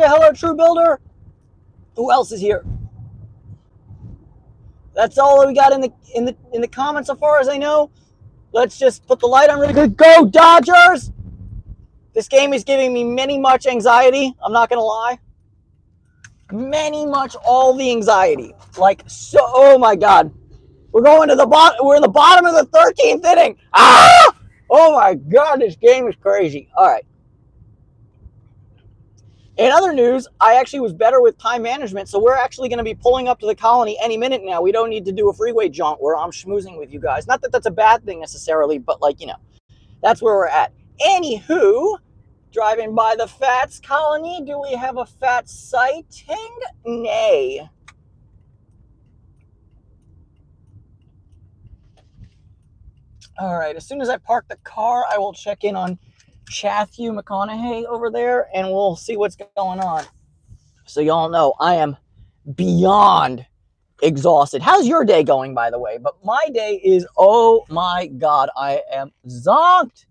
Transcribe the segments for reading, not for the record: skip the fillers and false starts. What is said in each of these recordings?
Hello, True Builder. Who else is here? That's all that we got in the comments, so far as I know. Let's just put the light on really good. Go Dodgers! This game is giving me much anxiety. I'm not gonna lie. Much all the anxiety. Like so. Oh my God. We're going to the bottom. We're in the bottom of the 13th inning. Ah! Oh my God, this game is crazy. All right. In other news, I actually was better with time management, so we're actually going to be pulling up to the colony any minute now. We don't need to do a freeway jaunt where I'm schmoozing with you guys. Not that that's a bad thing necessarily, but like, you know, that's where we're at. Anywho, driving by the Fats colony, do we have a Fats sighting? Nay. All right, as soon as I park the car, I will check in on Matthew McConaughey over there, and we'll see what's going on. So y'all know I am beyond exhausted. How's your day going, by the way? But my day is, oh my God, I am zonked.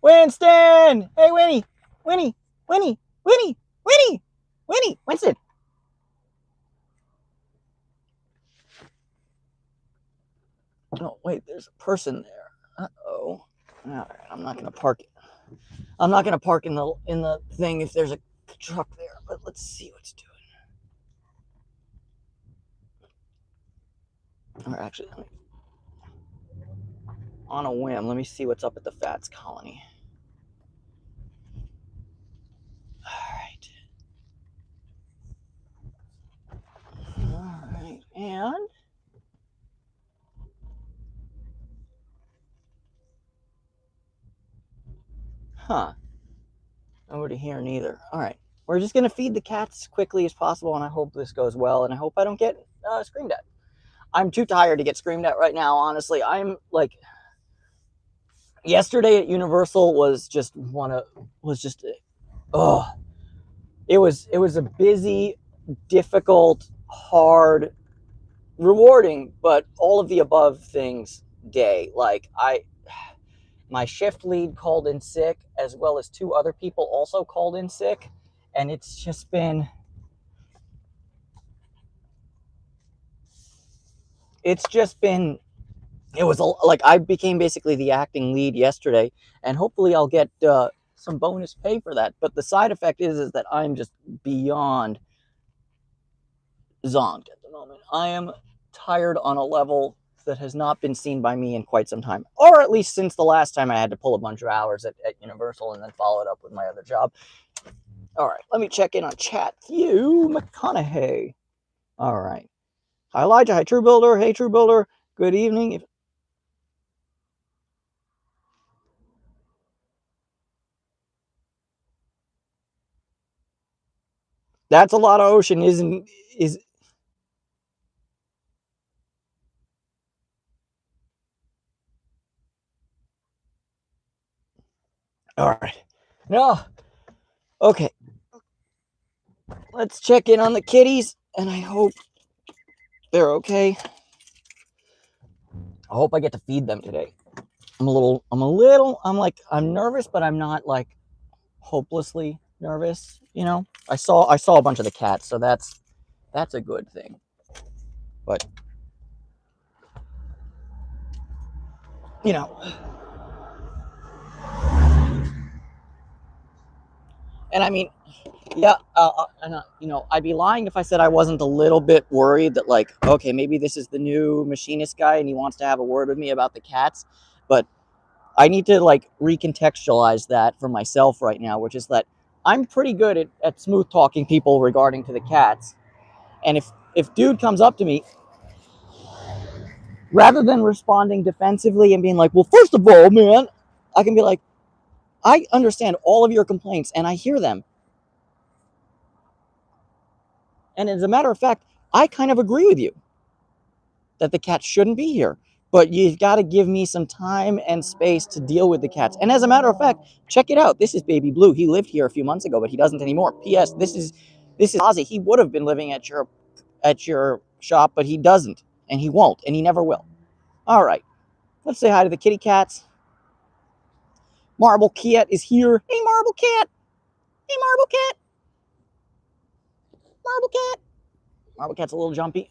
Winston! Hey, Winnie! Winnie! Winnie! Winnie! Winnie! Winnie! Winston! Oh, wait, there's a person there. Uh-oh. All right, I'm not going to park it. I'm not going to park in the thing if there's a truck there, but let's see what's doing. Or actually, on a whim, let me see what's up at the Fats colony. All right, and nobody here neither. All right, we're just gonna feed the cats as quickly as possible, and I hope this goes well, and I hope I don't get screamed at. I'm too tired to get screamed at right now, honestly. I'm like, yesterday at Universal was just it was a busy, difficult, hard, rewarding, but all of the above things day. Like my shift lead called in sick, as well as 2 other people also called in sick, and it's just been it was like I became basically the acting lead yesterday, and hopefully I'll get some bonus pay for that. But the side effect is that I'm just beyond zonked at the moment. I am tired on a level that has not been seen by me in quite some time, or at least since the last time I had to pull a bunch of hours at Universal and then follow it up with my other job. All right, let me check in on Matthew McConaughey. All right. Hi, Elijah. Hi, True Builder. Hey, True Builder. Good evening. That's a lot of ocean, is all right. No. Okay. Let's check in on the kitties, and I hope they're okay. I hope I get to feed them today. I'm nervous, but I'm not like hopelessly nervous, you know? I saw a bunch of the cats, so that's a good thing. But you know, and I mean, yeah, I'd be lying if I said I wasn't a little bit worried that, like, okay, maybe this is the new machinist guy and he wants to have a word with me about the cats, but I need to like recontextualize that for myself right now, which is that I'm pretty good at smooth talking people regarding to the cats, and if dude comes up to me, rather than responding defensively and being like, well, first of all, man, I can be like, I understand all of your complaints and I hear them. And as a matter of fact, I kind of agree with you that the cats shouldn't be here. But you've got to give me some time and space to deal with the cats. And as a matter of fact, check it out. This is Baby Blue. He lived here a few months ago, but he doesn't anymore. P.S. This is Ozzy. He would have been living at your shop, but he doesn't, and he won't, and he never will. All right. Let's say hi to the kitty cats. Marble Cat is here. Hey, Marble Cat. Hey, Marble Cat. Marble Cat. Marble Cat's a little jumpy.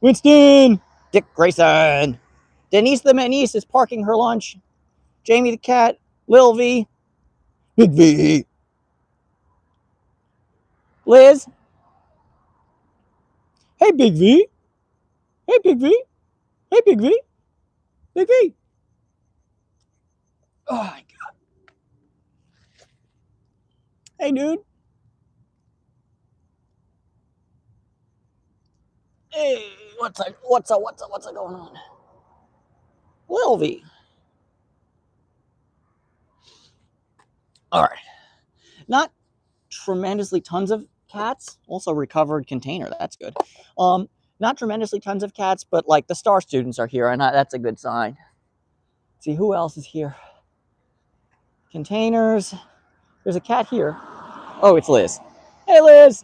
Winston. Dick Grayson. Denise the Manice is parking her lunch. Jamie the cat. Lil V. Big V. Liz. Hey, Big V. Hey, Big V. Hey, Big V. Big V. Oh, my God. Hey, dude. Hey, what's going on? Lil V. All right. Not tremendously tons of cats. Also recovered container. That's good. Not tremendously tons of cats, but like the star students are here, and that's a good sign. Let's see who else is here. Containers. There's a cat here. Oh, it's Liz. Hey, Liz.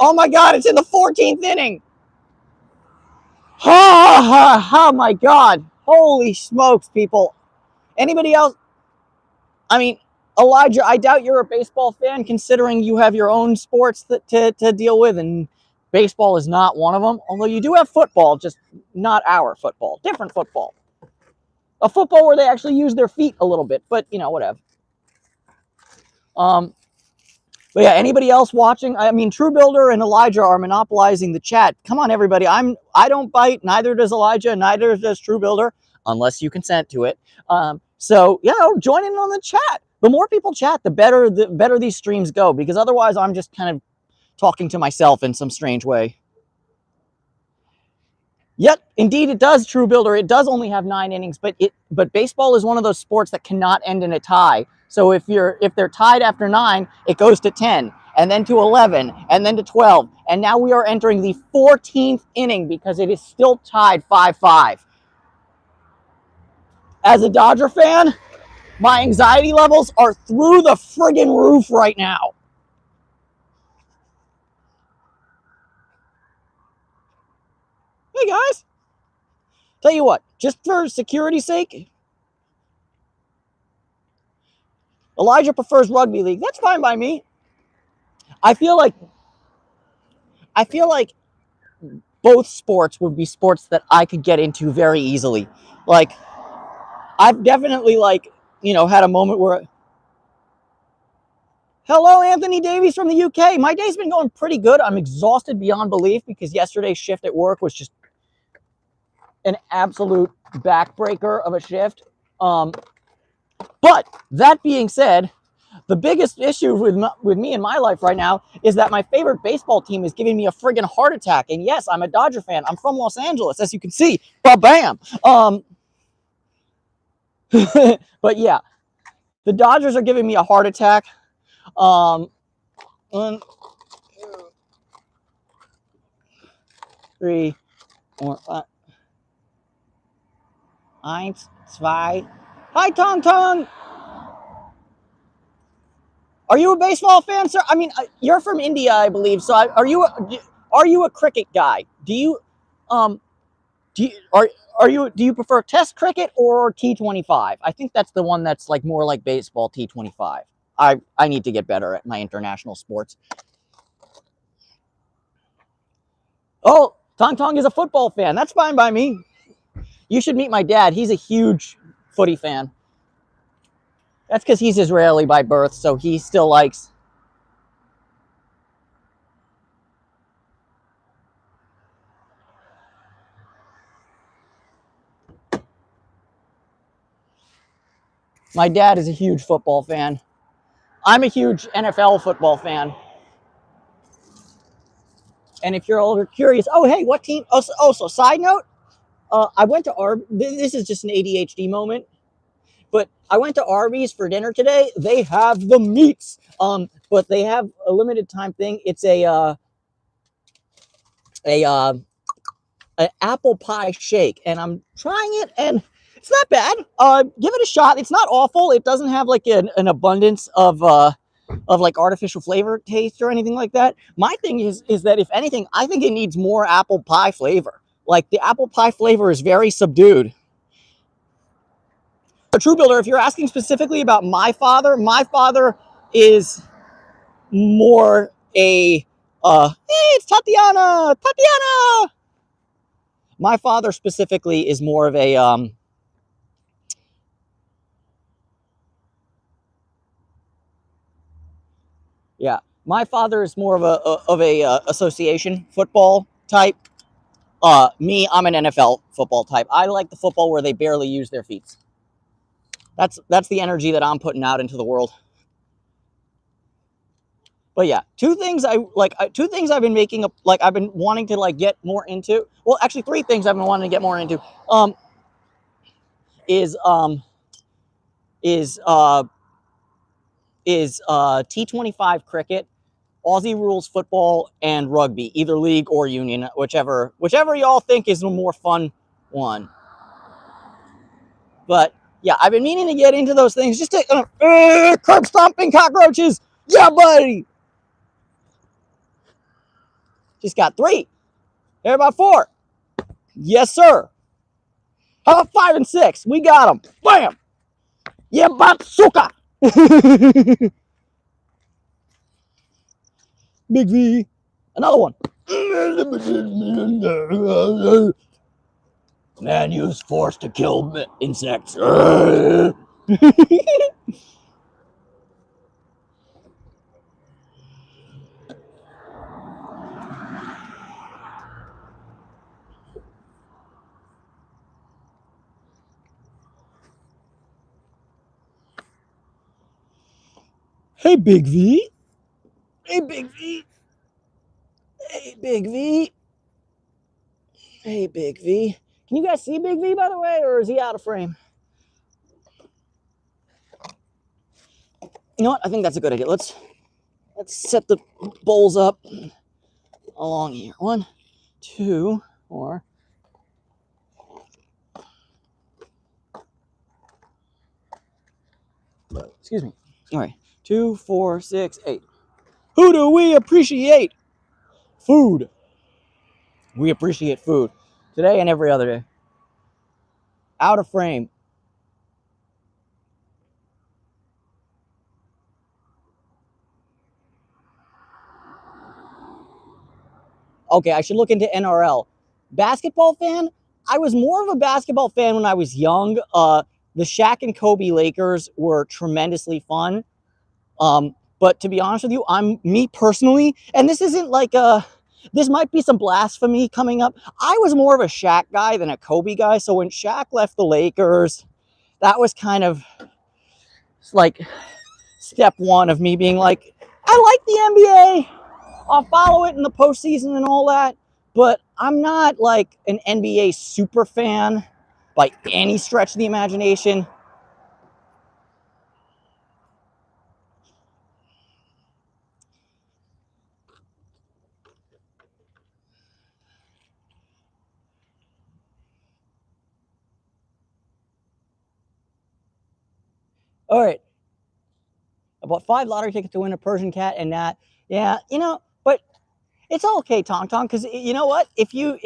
Oh my God, it's in the 14th inning. Oh my God. Holy smokes, people. Anybody else? I mean, Elijah, I doubt you're a baseball fan considering you have your own sports to deal with, and baseball is not one of them. Although you do have football, just not our football. Different football. A football where they actually use their feet a little bit, but, you know, whatever. But yeah, anybody else watching? I mean, True Builder and Elijah are monopolizing the chat. Come on, everybody. I don't bite. Neither does Elijah. Neither does True Builder, unless you consent to it. So you know, join in on the chat. The more people chat, the better these streams go. Because otherwise, I'm just kind of talking to myself in some strange way. Yep, indeed it does, True Builder. It does only have 9 innings, but baseball is one of those sports that cannot end in a tie. So if they're tied after 9, it goes to 10, and then to 11, and then to 12, and now we are entering the 14th inning because it is still tied 5-5. As a Dodger fan, my anxiety levels are through the friggin' roof right now. Hey guys, tell you what, just for security's sake, Elijah prefers rugby league. That's fine by me. I feel like both sports would be sports that I could get into very easily. Like, I've definitely, like, you know, had a moment where... Hello, Anthony Davies from the UK. My day's been going pretty good. I'm exhausted beyond belief because yesterday's shift at work was just an absolute backbreaker of a shift. But that being said, the biggest issue with me in my life right now is that my favorite baseball team is giving me a friggin' heart attack. And yes, I'm a Dodger fan. I'm from Los Angeles, as you can see. Ba-bam! But yeah, the Dodgers are giving me a heart attack. 1, 2, 3, 4, 5. 1, 2. Hi, Tong Tong! Are you a baseball fan, sir? I mean, you're from India, I believe. So, are you a cricket guy? Do you prefer Test cricket or T25? I think that's the one that's like more like baseball, T25. I need to get better at my international sports. Oh, Tong Tong is a football fan. That's fine by me. You should meet my dad. He's a huge footy fan. That's because he's Israeli by birth, so he still likes... My dad is a huge football fan. I'm a huge NFL football fan. And if you're curious, oh, hey, what team? Oh, so side note, I went to this is just an ADHD moment, but I went to Arby's for dinner today. They have the meats, but they have a limited time thing. It's an apple pie shake, and I'm trying it, and it's not bad. Give it a shot. It's not awful. It doesn't have like an abundance of like artificial flavor taste or anything like that. My thing is that if anything, I think it needs more apple pie flavor. Like the apple pie flavor is very subdued. A true builder, if you're asking specifically about my father is more a hey, it's Tatiana. My father specifically is more of a yeah. My father is more of a association football type. Me, I'm an NFL football type. I like the football where they barely use their feet. That's the energy that I'm putting out into the world. But yeah, two things I've been making up, like I've been wanting to like get more into. Well, actually, three things I've been wanting to get more into. Is is uh is T25 cricket, Aussie rules football, and rugby, either league or union, whichever y'all think is the more fun one. But yeah, I've been meaning to get into those things just to curb stomping cockroaches. Yeah, buddy. Just got 3. How about 4? Yes, sir. How about 5 and 6? We got them. Bam. Yeah, bazooka. Big V. Another one. Man use force to kill insects. Hey, Big V. Hey, Big V. Hey, Big V. Hey, Big V. Can you guys see Big V, by the way, or is he out of frame? You know what? I think that's a good idea. Let's set the bowls up along here. 1, 2, 4. Excuse me. All right. 2, 4, 6, 8. Who do we appreciate? Food. We appreciate food today and every other day. Out of frame. Okay, I should look into NRL. Basketball fan? I was more of a basketball fan when I was young. The Shaq and Kobe Lakers were tremendously fun. But to be honest with you, me personally, and this isn't like this might be some blasphemy coming up. I was more of a Shaq guy than a Kobe guy. So when Shaq left the Lakers, that was kind of like step one of me being like, I like the NBA. I'll follow it in the postseason and all that, but I'm not like an NBA super fan by any stretch of the imagination. All right, I bought 5 lottery tickets to win a Persian cat, and that, yeah, but it's all okay, Tong Tong, because you know what? If you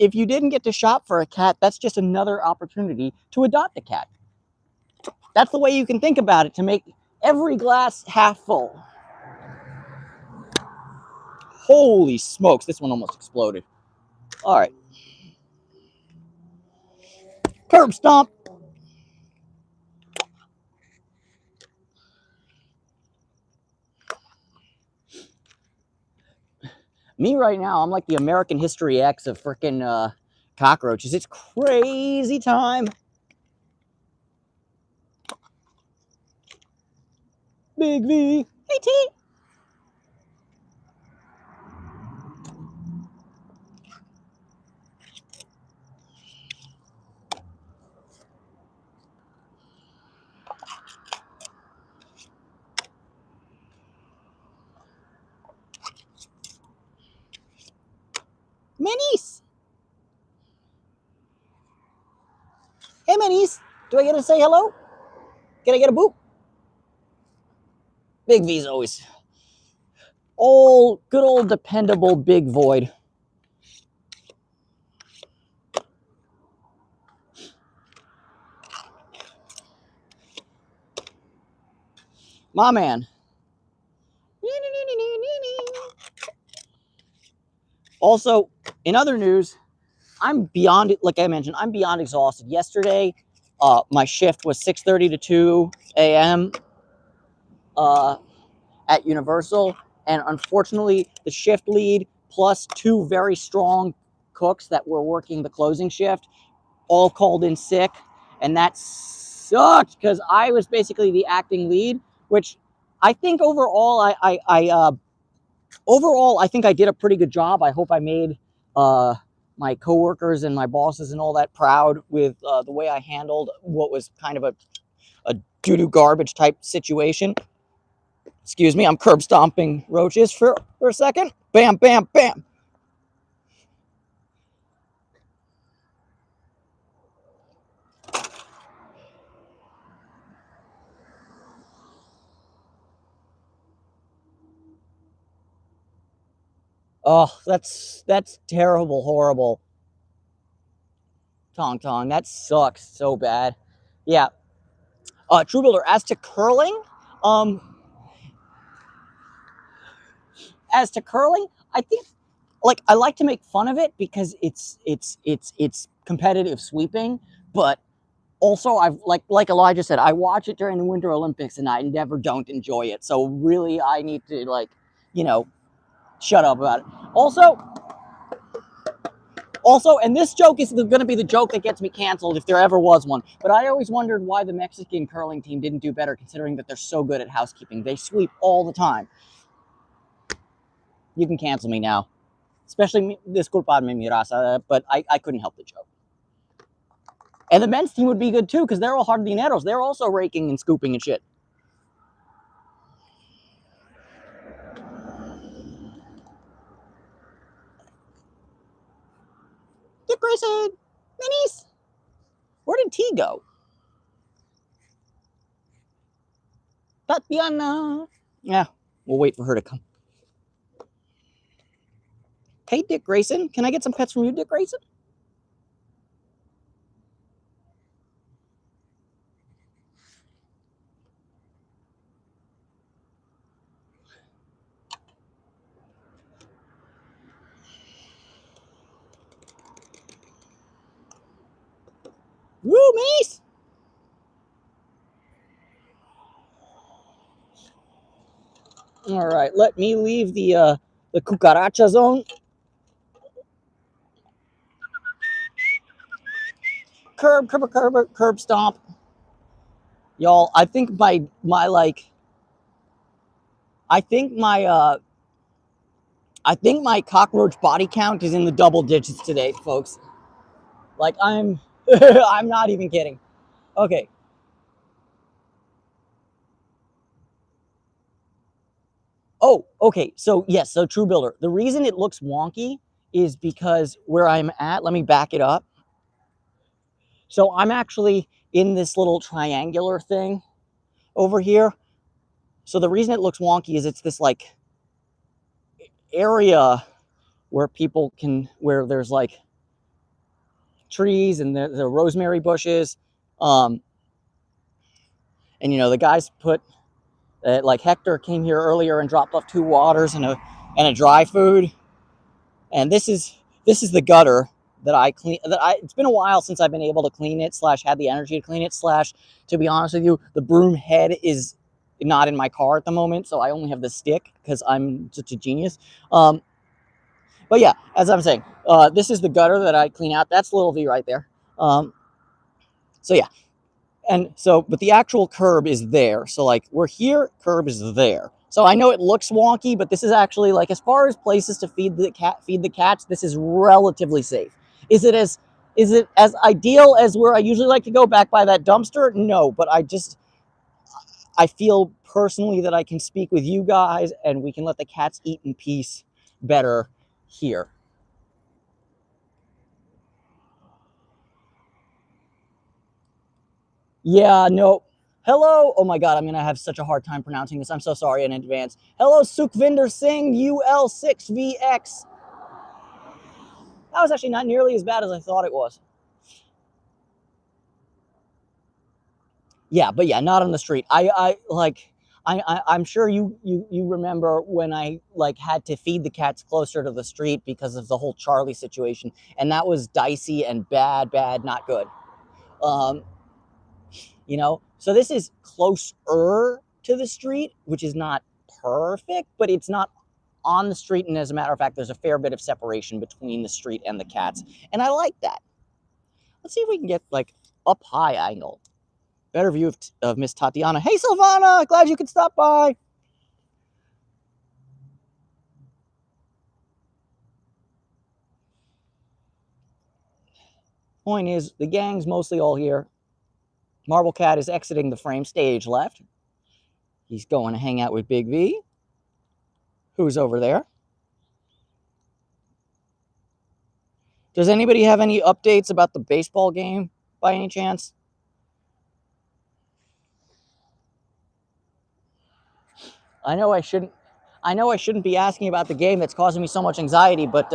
didn't get to shop for a cat, that's just another opportunity to adopt a cat. That's the way you can think about it to make every glass half full. Holy smokes, this one almost exploded. All right. Curb stomp. Me right now, I'm like the American History X of freaking cockroaches. It's crazy time. Big V. Hey, T. Minis. Hey, Minis. Do I get to say hello? Can I get a boop? Big V's always. Good old dependable Big Void. My man. Also, in other news, I'm beyond, like I mentioned, I'm beyond exhausted. Yesterday, my shift was 6:30 to 2 a.m. At Universal, and unfortunately, the shift lead plus two very strong cooks that were working the closing shift all called in sick, and that sucked because I was basically the acting lead, which I think overall, overall I think I did a pretty good job. I hope I made my coworkers and my bosses and all that proud with the way I handled what was kind of a doo-doo garbage type situation. Excuse me, I'm curb stomping roaches for a second. Bam, bam, bam. Oh, that's terrible, horrible. Tong Tong, that sucks so bad. Yeah. True Builder, um, as to curling, I think like I like to make fun of it because it's competitive sweeping, but also I've like Elijah said, I watch it during the Winter Olympics and I never don't enjoy it. So really I need to like, you know, shut up about it. Also, and this joke is going to be the joke that gets me canceled if there ever was one. But I always wondered why the Mexican curling team didn't do better, considering that they're so good at housekeeping. They sweep all the time. You can cancel me now, especially disculpadme mi raza, but I couldn't help the joke. And the men's team would be good too, because they're all jardineros. They're also raking and scooping and shit. Dick Grayson, minis. Where did T go? Tatiana. Yeah, we'll wait for her to come. Hey, Dick Grayson, can I get some pets from you, Dick Grayson? Woo, minis. All right, let me leave the cucaracha zone. Curb stomp. Y'all, I think I think my cockroach body count is in the double digits today, folks. Like I'm I'm not even kidding. Okay. Oh, okay. So yes, so True Builder. The reason it looks wonky is because where I'm at, let me back it up. So I'm actually in this little triangular thing over here. So the reason it looks wonky is it's this like area where people can, where there's like trees and the rosemary bushes. Um, and you know, the guys put, like Hector came here earlier and dropped off 2 waters and a dry food. And this is the gutter that I clean. It's been a while since I've been able to clean it / had the energy to clean it / to be honest with you, the broom head is not in my car at the moment, so I only have the stick because I'm such a genius. But yeah, as I'm saying, this is the gutter that I clean out. That's Little V right there. So yeah, and so, but the actual curb is there. So like we're here, curb is there. So I know it looks wonky, but this is actually like, as far as places to feed the cats, this is relatively safe. Is it as ideal as where I usually like to go, back by that dumpster? No, but I feel personally that I can speak with you guys and we can let the cats eat in peace better here. Yeah, no. Hello. Oh my God, I'm gonna have such a hard time pronouncing this. I'm so sorry in advance. Hello, Sukhvinder Singh, UL6VX. That was actually not nearly as bad as I thought it was. Yeah, but yeah, not on the street. I like, I'm sure you remember when I like had to feed the cats closer to the street because of the whole Charlie situation, and that was dicey and bad, not good. Um, so this is closer to the street, which is not perfect, but it's not on the street. And as a matter of fact, there's a fair bit of separation between the street and the cats, and I like that. Let's see if we can get like up high angle, better view of Miss Tatiana. Hey, Silvana, glad you could stop by. Point is, the gang's mostly all here. Marble Cat is exiting the frame, stage left. He's going to hang out with Big V, who's over there. Does anybody have any updates about the baseball game by any chance? I know I shouldn't be asking about the game that's causing me so much anxiety, but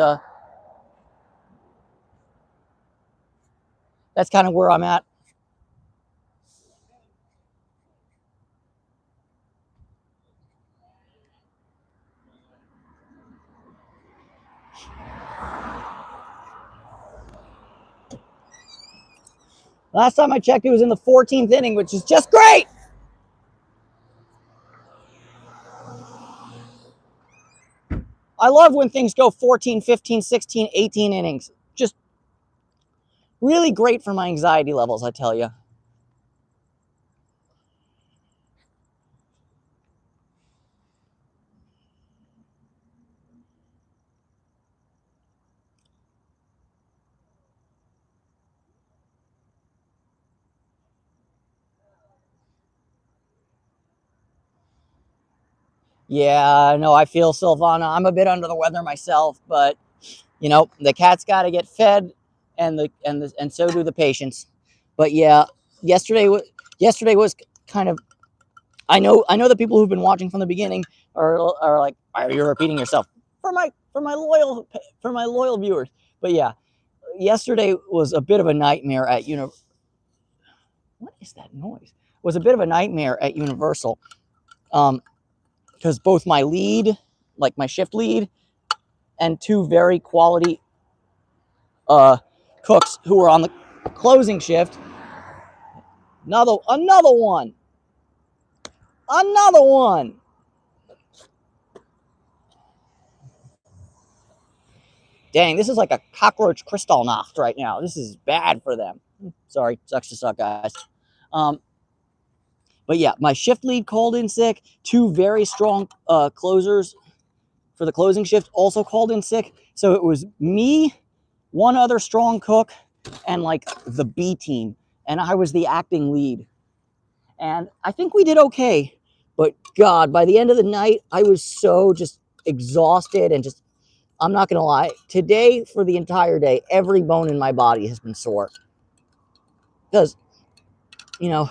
that's kind of where I'm at. Last time I checked, it was in the 14th inning, which is just great. I love when things go 14, 15, 16, 18 innings. Just really great for my anxiety levels, I tell you. Yeah, no, I feel Silvana. I'm a bit under the weather myself, but the cat's got to get fed, and so do the patients. But yeah, yesterday was kind of. I know the people who've been watching from the beginning are like, why are you repeating yourself? For my loyal viewers. But yeah, yesterday was a bit of a nightmare at What is that noise? Was a bit of a nightmare at Universal. Because both my lead, like my shift lead, and two very quality cooks who were on the closing shift. Another one. Another one. Dang, this is like a cockroach Kristallnacht right now. This is bad for them. Sorry, sucks to suck, guys. But yeah, my shift lead called in sick. Two very strong closers for the closing shift also called in sick. So it was me, one other strong cook, and like the B team. And I was the acting lead. And I think we did okay. But God, by the end of the night, I was so just exhausted and just, I'm not going to lie. Today, for the entire day, every bone in my body has been sore. Because, you know,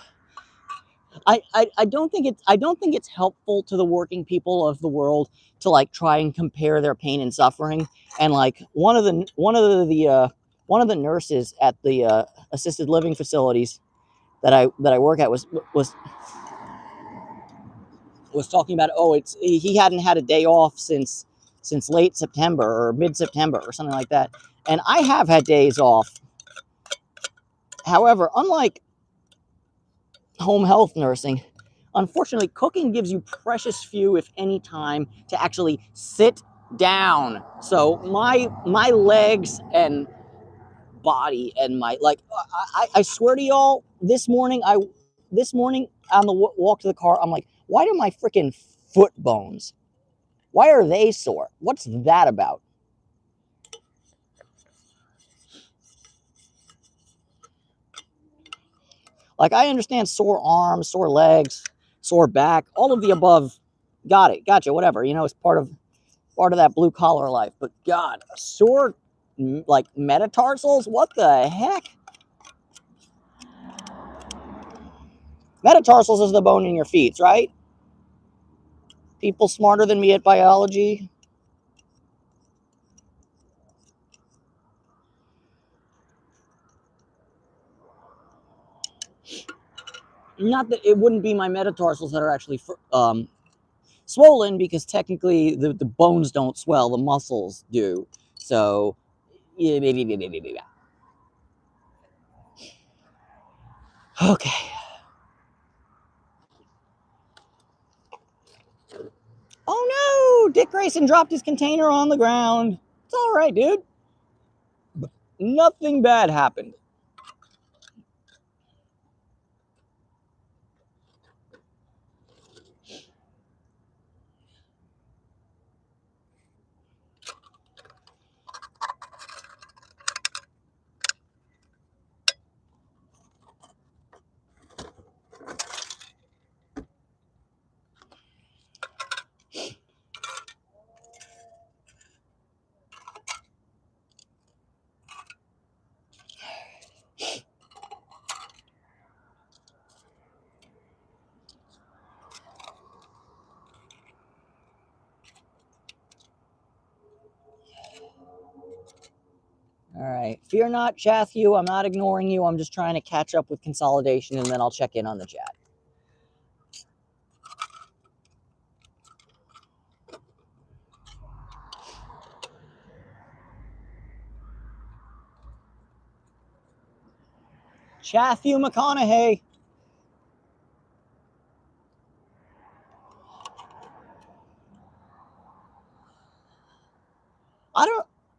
I don't think it's helpful to the working people of the world to like try and compare their pain and suffering. And like one of the nurses at the assisted living facilities that I work at was talking about, he hadn't had a day off since late September or mid September or something like that. And I have had days off. However, unlike home health nursing, unfortunately, cooking gives you precious few, if any, time to actually sit down. So my legs and body and my I swear to y'all, this morning on the walk to the car, I'm like, why do my freaking foot bones? Why are they sore? What's that about? Like, I understand sore arms, sore legs, sore back, all of the above. Got it. Gotcha. Whatever. It's part of that blue collar life. But God, sore like metatarsals? What the heck? Metatarsals is the bone in your feet, right? People smarter than me at biology. Not that it wouldn't be my metatarsals that are actually swollen, because technically the bones don't swell, the muscles do. So, yeah, okay. Oh no! Dick Grayson dropped his container on the ground. It's all right, dude. Nothing bad happened. All right. Fear not, Chathew. I'm not ignoring you. I'm just trying to catch up with consolidation, and then I'll check in on the chat. Chathew McConaughey.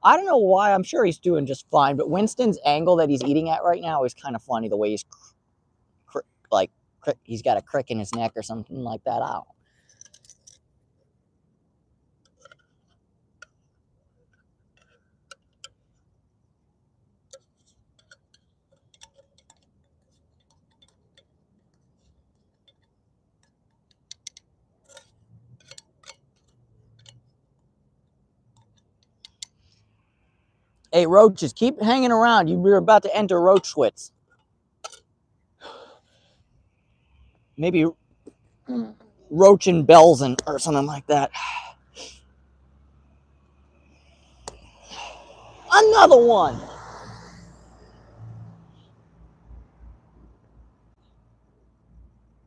I don't know why. I'm sure he's doing just fine, but Winston's angle that he's eating at right now is kind of funny. The way he's like he's got a crick in his neck or something like that. I don't. Hey, roaches, keep hanging around. You're about to enter roach schwitz. Maybe roach and Belsen or something like that. Another one.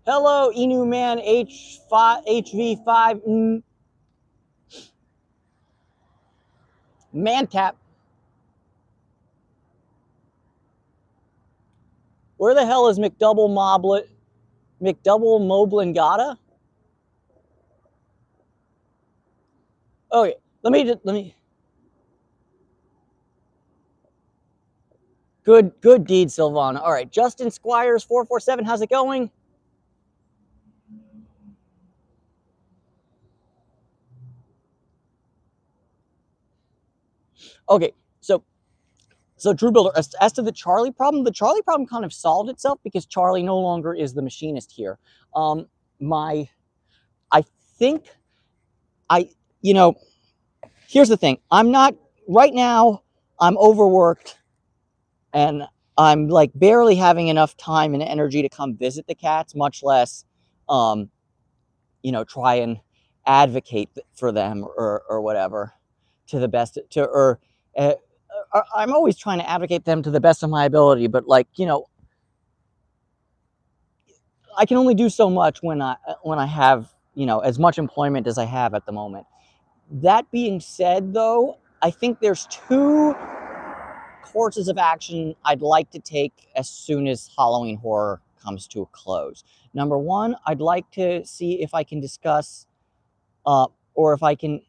Hello, Inu Man H5 HV5 Mancap. Where the hell is McDouble Moblingata? Oh, let me. Good deed, Silvana. All right, Justin Squires 447. How's it going? Okay, so Drew Builder, as to the Charlie problem kind of solved itself because Charlie no longer is the machinist here. I think here's the thing. Right now, I'm overworked and I'm like barely having enough time and energy to come visit the cats, much less, try and advocate for them or whatever to the best I'm always trying to advocate them to the best of my ability, but I can only do so much when I have, as much employment as I have at the moment. That being said, though, I think there's two courses of action I'd like to take as soon as Halloween Horror comes to a close. Number one, I'd like to see if I can discuss or if I can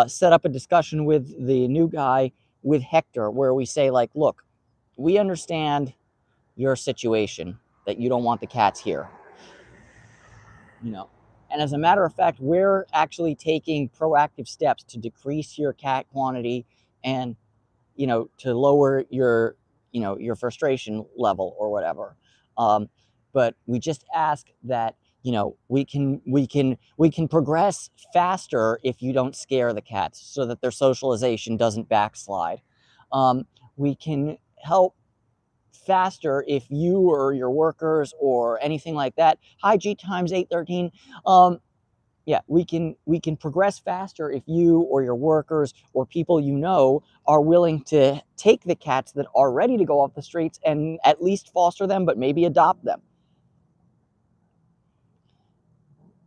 set up a discussion with the new guy, with Hector, where we say, like, look, we understand your situation, that you don't want the cats here. And as a matter of fact, we're actually taking proactive steps to decrease your cat quantity and, to lower your frustration level or whatever. But we just ask that, we can progress faster if you don't scare the cats so that their socialization doesn't backslide. We can help faster if you or your workers or anything like that. Hi, G times 813. Yeah, we can progress faster if you or your workers or people are willing to take the cats that are ready to go off the streets and at least foster them, but maybe adopt them.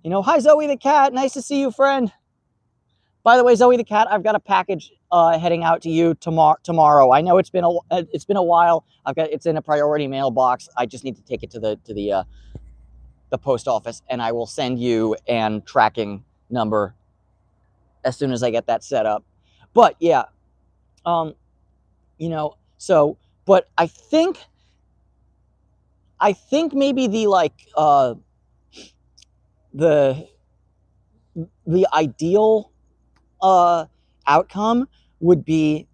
Hi Zoe the cat, nice to see you, friend. By the way, Zoe the cat, I've got a package heading out to you tomorrow. I know it's been a while. It's in a priority mailbox. I just need to take it to the post office, and I will send you an tracking number as soon as I get that set up. But yeah, um, so but I think maybe the the ideal outcome would be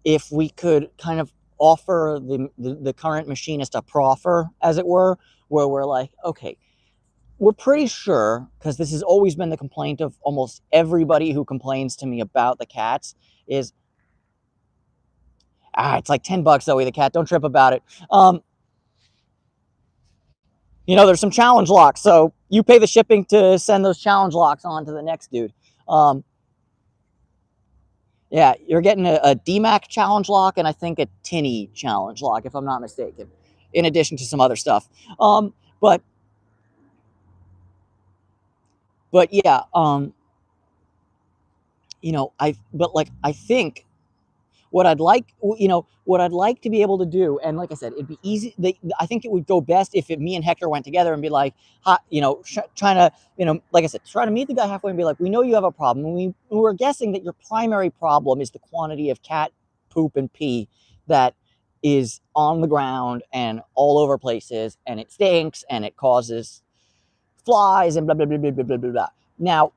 if we could kind of offer the current machinist a proffer, as it were, where we're like, okay, we're pretty sure, because this has always been the complaint of almost everybody who complains to me about the cats, is it's like $10, Zoe the cat, don't trip about it. There's some challenge locks, so you pay the shipping to send those challenge locks on to the next dude. Yeah, you're getting a DMAC challenge lock and I think a Tinny challenge lock, if I'm not mistaken, in addition to some other stuff. But yeah, I think what I'd like to be able to do, and like I said, it'd be easy. I think it would go best if me and Hector went together and be like, trying to, like I said, try to meet the guy halfway and be like, we know you have a problem. And we're guessing that your primary problem is the quantity of cat poop and pee that is on the ground and all over places, and it stinks and it causes flies and blah, blah, blah, blah, blah, blah, blah, blah. Now,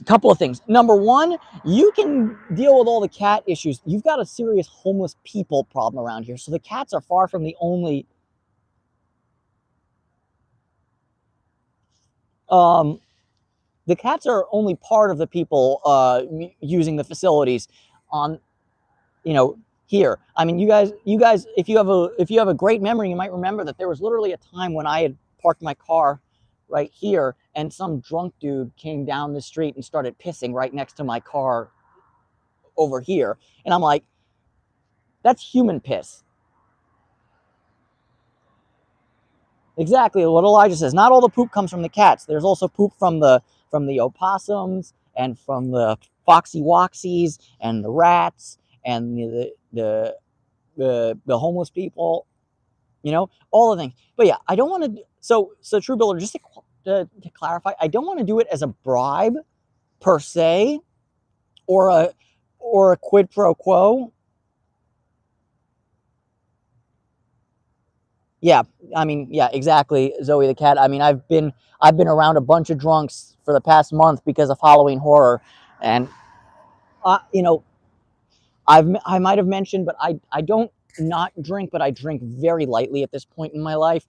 a couple of things. Number one, you can deal with all the cat issues. You've got a serious homeless people problem around here. So the cats are far from the only the cats are only part of the people using the facilities on here. I mean, you guys, if you have a great memory, you might remember that there was literally a time when I had parked my car right here and some drunk dude came down the street and started pissing right next to my car over here. And I'm like, that's human piss. Exactly what Elijah says. Not all the poop comes from the cats. There's also poop from the opossums and from the foxy woxies and the rats and the homeless people. All the things. But yeah, I don't want to. So True Builder, just to clarify, I don't want to do it as a bribe per se, or a quid pro quo. Yeah, I mean, yeah, exactly, Zoe the cat. I mean, I've been around a bunch of drunks for the past month because of Halloween horror, and uh, you know, I might have mentioned, but I don't not drink, but I drink very lightly at this point in my life,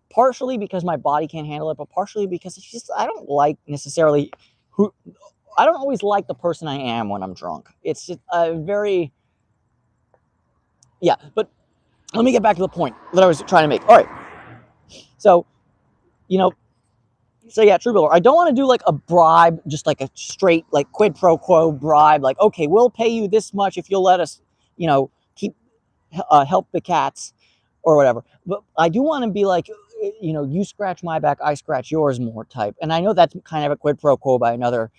partially because my body can't handle it, but partially because it's just I don't like necessarily who I don't always like the person I am when I'm drunk. It's just a very yeah. But let me get back to the point that I was trying to make. All right, so you know so yeah, True Builder. I don't want to do like a bribe, just like a straight like quid pro quo bribe. Like, okay, we'll pay you this much if you'll let us, keep help the cats or whatever. But I do want to be like, you scratch my back, I scratch yours more type. And I know that's kind of a quid pro quo by another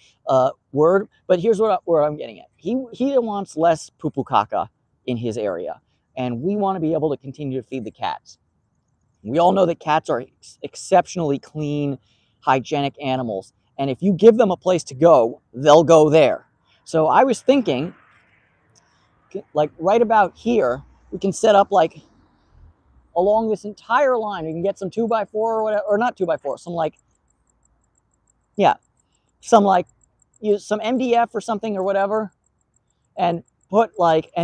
word. But here's where I'm getting at. He wants less poo poo caca in his area, and we want to be able to continue to feed the cats. We all know that cats are exceptionally clean, hygienic animals. And if you give them a place to go, they'll go there. So I was thinking, like right about here, we can set up like along this entire line. We can get some 2x4 or whatever, or not 2x4, yeah, some like some MDF or something or whatever, and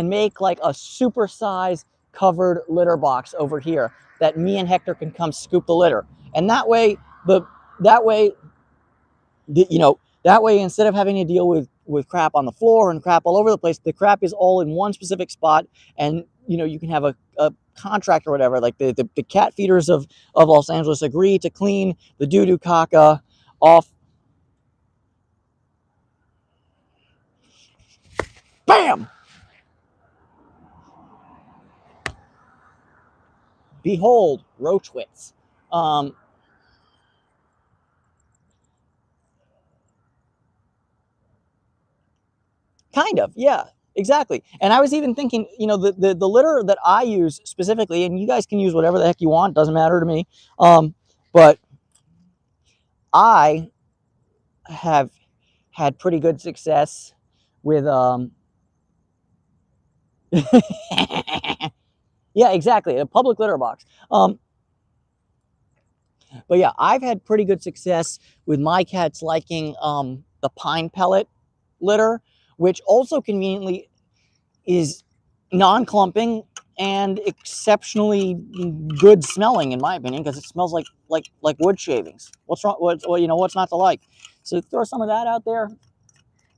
make like a super size covered litter box over here that me and Hector can come scoop the litter. And that way that way instead of having to deal with crap on the floor and crap all over the place, the crap is all in one specific spot. And you can have a contract or whatever, like the cat feeders of Los Angeles agree to clean the doo-doo caca off. Bam! Behold, roachwits. Kind of, yeah, exactly. And I was even thinking, you know, the litter that I use specifically, and you guys can use whatever the heck you want, doesn't matter to me. But I have had pretty good success with yeah, exactly, a public litter box. But yeah, I've had pretty good success with my cats liking the pine pellet litter, which also conveniently is non-clumping and exceptionally good smelling, in my opinion, because it smells like wood shavings. What's wrong? What you know? What's not to like? So throw some of that out there.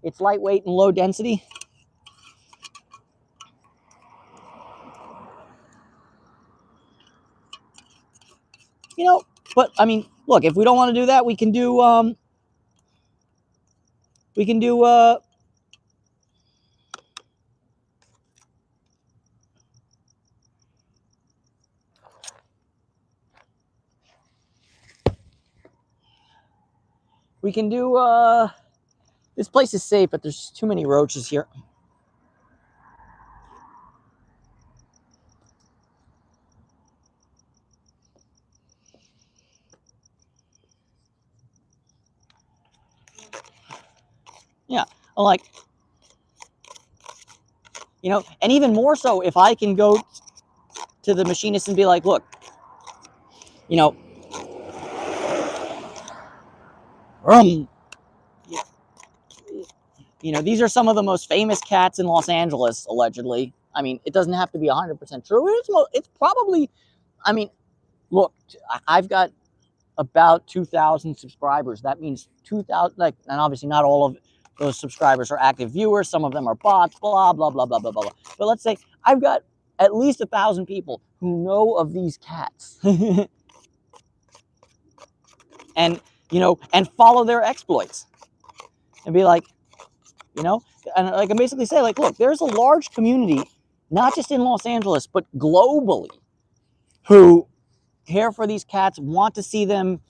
It's lightweight and low density. You know, but I mean, look, if we don't want to do that, we can do we can do we can do this place is safe, but there's too many roaches here. Yeah, like, you know, and even more so if I can go to the machinist and be like, look, you know, um, you know, these are some of the most famous cats in Los Angeles, allegedly. I mean, it doesn't have to be 100% true. It's probably, I mean, look, I've got about 2,000 subscribers. That means 2,000, like, and obviously not all of those subscribers are active viewers. Some of them are bots, blah, blah, blah, blah, blah, blah, blah. But let's say I've got at least 1,000 people who know of these cats and, you know, and follow their exploits and be like, you know, and I can basically say, like, look, there's a large community, not just in Los Angeles, but globally, who care for these cats, want to see them,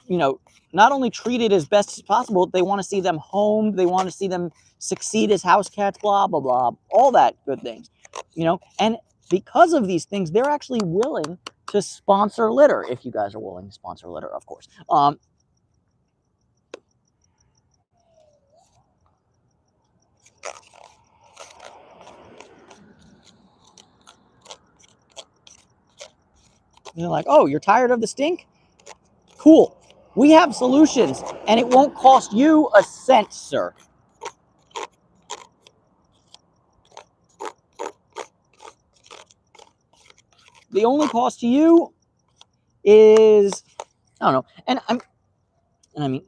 you know, not only treated as best as possible, they want to see them homed, they want to see them succeed as house cats, blah, blah, blah, all that good things, you know, and because of these things, they're actually willing to sponsor litter, if you guys are willing to sponsor litter, of course. They're like, oh, you're tired of the stink? Cool. We have solutions, and it won't cost you a cent, sir. The only cost to you is, I don't know. And I mean,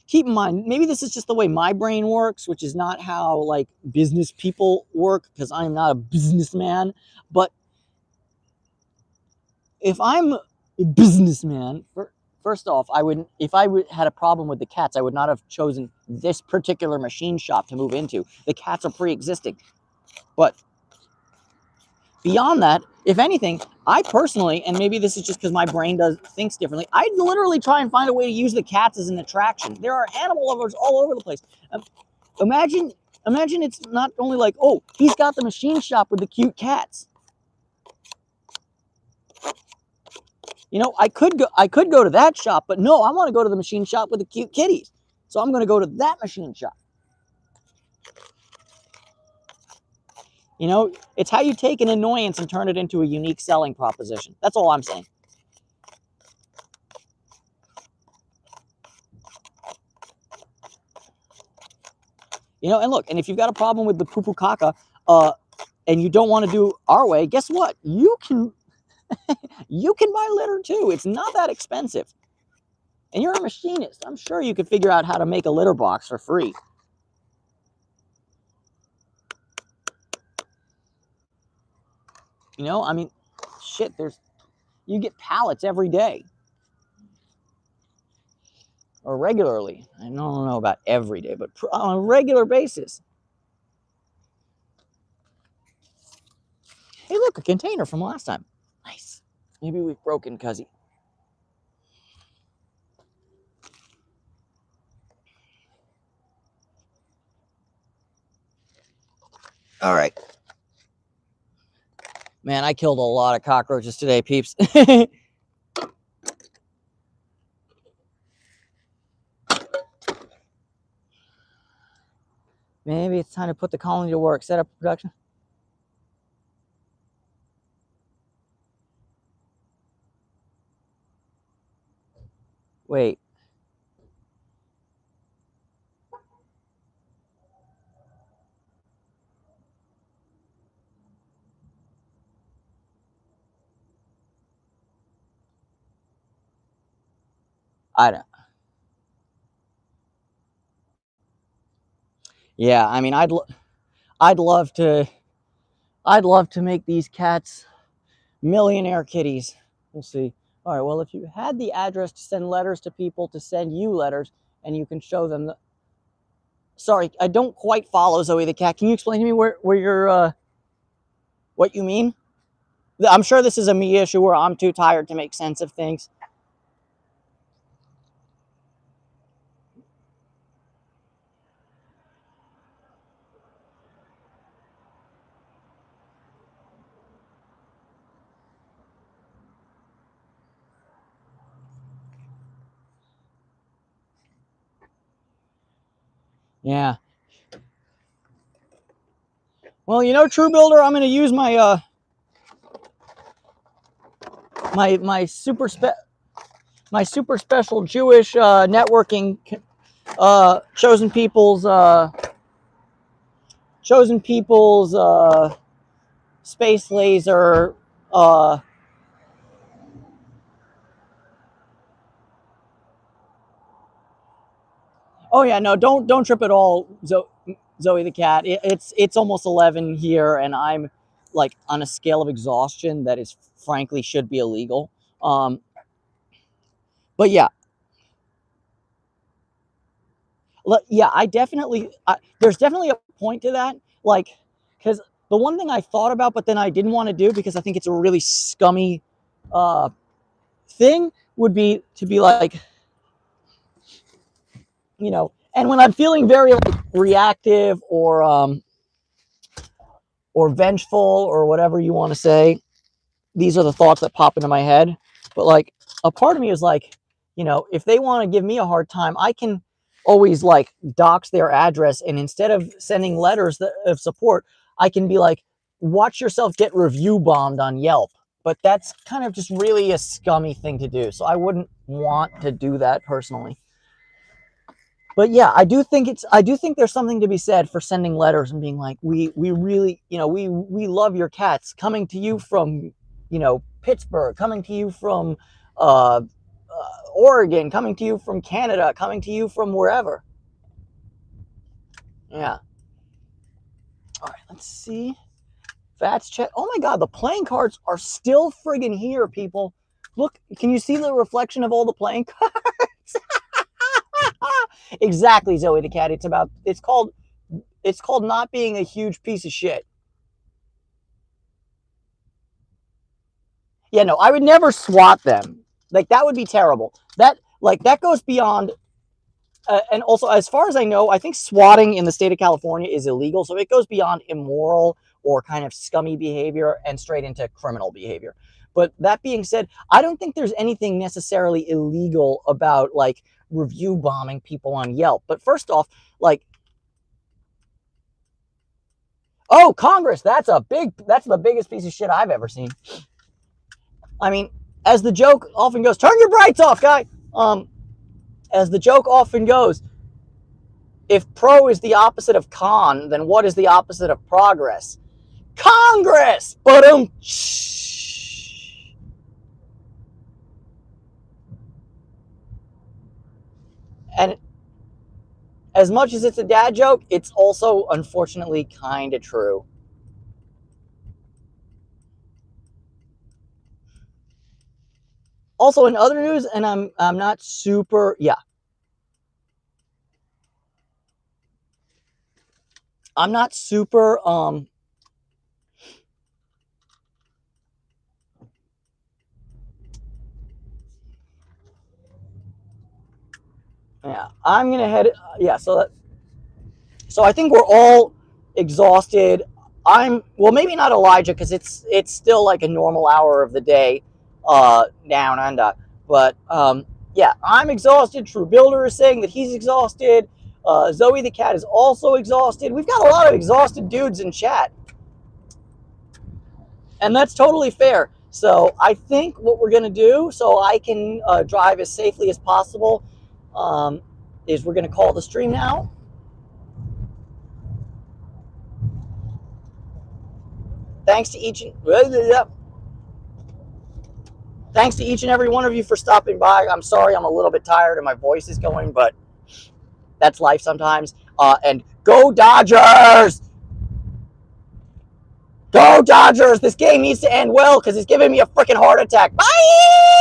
keep in mind, maybe this is just the way my brain works, which is not how like business people work, because I'm not a businessman. But if I'm a businessman, first off, I would, if I had a problem with the cats, I would not have chosen this particular machine shop to move into. The cats are pre-existing. But beyond that, if anything, I personally, and maybe this is just because my brain thinks differently, I literally try and find a way to use the cats as an attraction. There are animal lovers all over the place. Imagine, imagine it's not only like, oh, he's got the machine shop with the cute cats. You know, I could go to that shop, but no, I want to go to the machine shop with the cute kitties. So I'm going to go to that machine shop. You know, it's how you take an annoyance and turn it into a unique selling proposition. That's all I'm saying. You know, and look, and if you've got a problem with the poo-poo caca, and you don't want to do our way, guess what? You can buy litter too. It's not that expensive. And you're a machinist. I'm sure you could figure out how to make a litter box for free. You know, I mean, shit, you get pallets every day. Or regularly. I don't know about every day, but on a regular basis. Hey, look, a container from last time. Nice. Maybe we've broken Cuzzy. All right. Man, I killed a lot of cockroaches today, peeps. Maybe it's time to put the colony to work. Set up production. Wait. I don't. Yeah, I mean, I'd love to make these cats millionaire kitties. We'll see. All right. Well, if you had the address to send letters to people to send you letters, and you can show them the. Sorry, I don't quite follow Zoe the cat. Can you explain to me where you're what you mean? I'm sure this is a me issue where I'm too tired to make sense of things. Yeah. Well, you know, True Builder, I'm going to use my my super special Jewish networking chosen people's space laser. Oh yeah, no, don't trip at all, Zoe the cat. It's almost 11 here, and I'm like on a scale of exhaustion that is frankly should be illegal. But yeah, yeah, there's definitely a point to that, like, because the one thing I thought about, but then I didn't want to do because I think it's a really scummy uh, thing, would be to be like, you know, and when I'm feeling very like reactive or vengeful or whatever you want to say, these are the thoughts that pop into my head. But like, a part of me is like, you know, if they want to give me a hard time, I can always like dox their address, and instead of sending letters of support, I can be like, watch yourself get review bombed on Yelp. But that's kind of just really a scummy thing to do, so I wouldn't want to do that personally. But yeah, I do think there's something to be said for sending letters and being like, we really, you know, we love your cats, coming to you from, you know, Pittsburgh, coming to you from Oregon, coming to you from Canada, coming to you from wherever. Yeah. All right, let's see. Fats check. Oh my God, the playing cards are still friggin' here, people. Look, can you see the reflection of all the playing cards? Exactly, Zoe the cat. It's called not being a huge piece of shit. Yeah, no, I would never swat them. Like, that would be terrible. That goes beyond. And also, as far as I know, I think swatting in the state of California is illegal, so it goes beyond immoral or kind of scummy behavior and straight into criminal behavior. But that being said, I don't think there's anything necessarily illegal about like review bombing people on Yelp. But first off, like, oh, Congress, that's the biggest piece of shit I've ever seen. I mean, as the joke often goes, turn your brights off, guy. As the joke often goes, if pro is the opposite of con, then what is the opposite of progress? Congress! But and as much as it's a dad joke, it's also unfortunately kind of true. Also, in other news, and I'm not super, yeah, I'm not super yeah, I'm gonna head. Yeah, so I think we're all exhausted. well, maybe not Elijah because it's still like a normal hour of the day down under. But yeah, I'm exhausted. True Builder is saying that he's exhausted. Zoe the cat is also exhausted. We've got a lot of exhausted dudes in chat, and that's totally fair. So I think what we're gonna do, so I can drive as safely as possible, is we're gonna call the stream now. Thanks to each and thanks to each and every one of you for stopping by. I'm sorry I'm a little bit tired and my voice is going, but that's life sometimes. And go Dodgers! Go Dodgers! This game needs to end well because it's giving me a freaking heart attack. Bye!